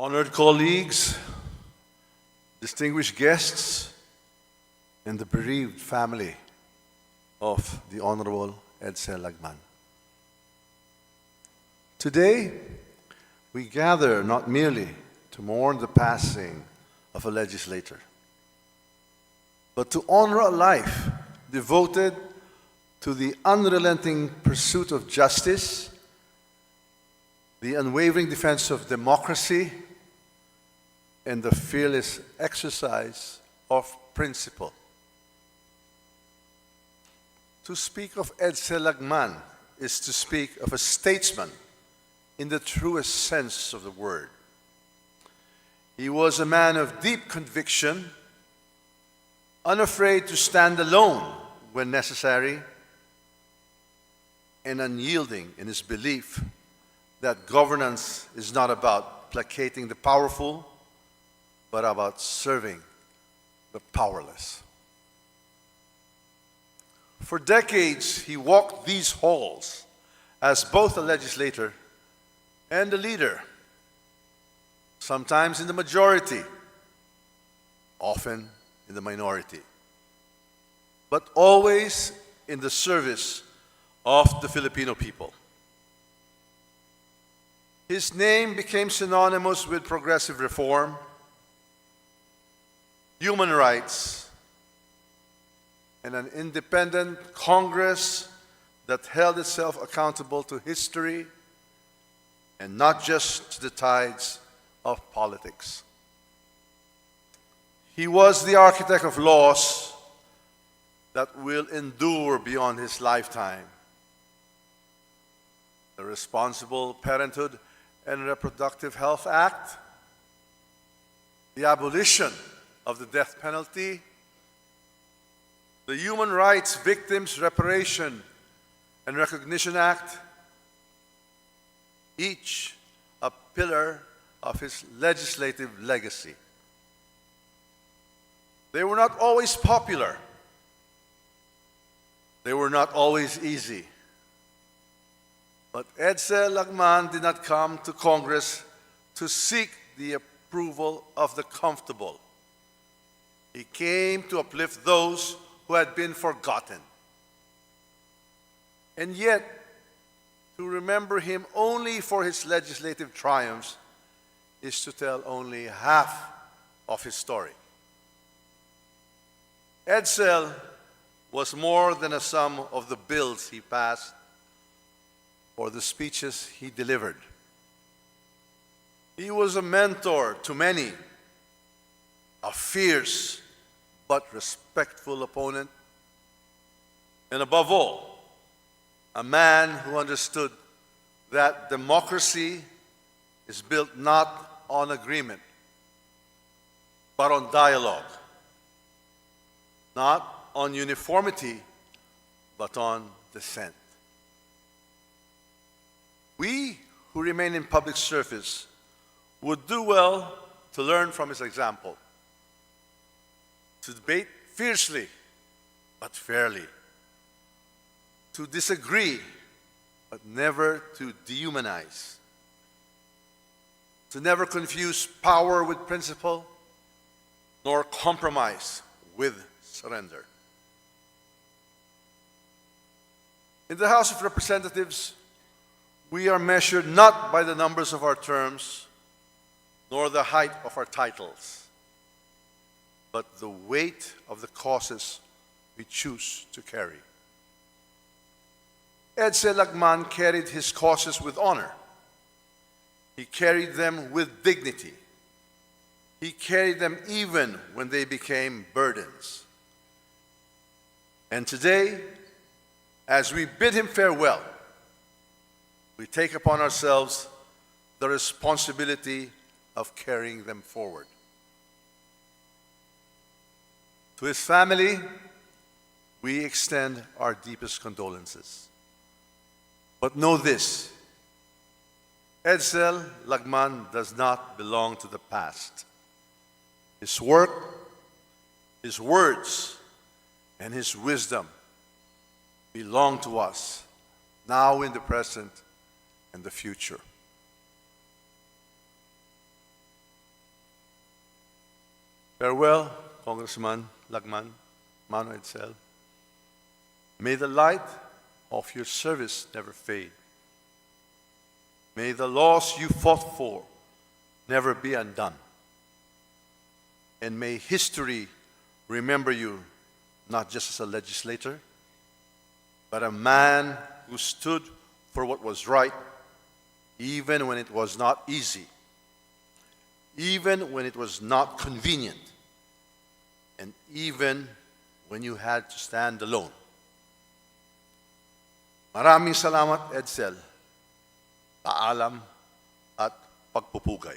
Honored colleagues, distinguished guests, and the bereaved family of the Honorable Edcel Lagman. Today, we gather not merely to mourn the passing of a legislator, but to honor a life devoted to the unrelenting pursuit of justice, the unwavering defense of democracy, and the fearless exercise of principle. To speak of Edcel Lagman is to speak of a statesman in the truest sense of the word. He was a man of deep conviction, unafraid to stand alone when necessary, and unyielding in his belief that governance is not about placating the powerful, but about serving the powerless. For decades, he walked these halls as both a legislator and a leader, sometimes in the majority, often in the minority, but always in the service of the Filipino people. His name became synonymous with progressive reform, human rights, and an independent Congress that held itself accountable to history and not just to the tides of politics. He was the architect of laws that will endure beyond his lifetime. The Responsible Parenthood and Reproductive Health Act, the abolition of the death penalty, the Human Rights Victims Reparation and Recognition Act, each a pillar of his legislative legacy. They were not always popular. They were not always easy. But Edcel Lagman did not come to Congress to seek the approval of the comfortable. He came to uplift those who had been forgotten. And yet, to remember him only for his legislative triumphs is to tell only half of his story. Edcel was more than a sum of the bills he passed or the speeches he delivered. He was a mentor to many, a fierce but respectful opponent, and above all, a man who understood that democracy is built not on agreement, but on dialogue, not on uniformity, but on dissent. We who remain in public service would do well to learn from his example, to debate fiercely but fairly, to disagree but never to dehumanize, to never confuse power with principle, nor compromise with surrender. In the House of Representatives, we are measured not by the numbers of our terms, nor the height of our titles, but the weight of the causes we choose to carry. Edcel Lagman carried his causes with honor. He carried them with dignity. He carried them even when they became burdens. And today, as we bid him farewell, we take upon ourselves the responsibility of carrying them forward. To his family, we extend our deepest condolences. But know this, Edcel Lagman does not belong to the past. His work, his words, and his wisdom belong to us, now in the present and the future. Farewell, Congressman Lagman, Mano Edcel. May the light of your service never fade. May the laws you fought for never be undone. And may history remember you not just as a legislator, but a man who stood for what was right, even when it was not easy, even when it was not convenient, and even when you had to stand alone. Maraming salamat, Edcel. Paalam at pagpupugay.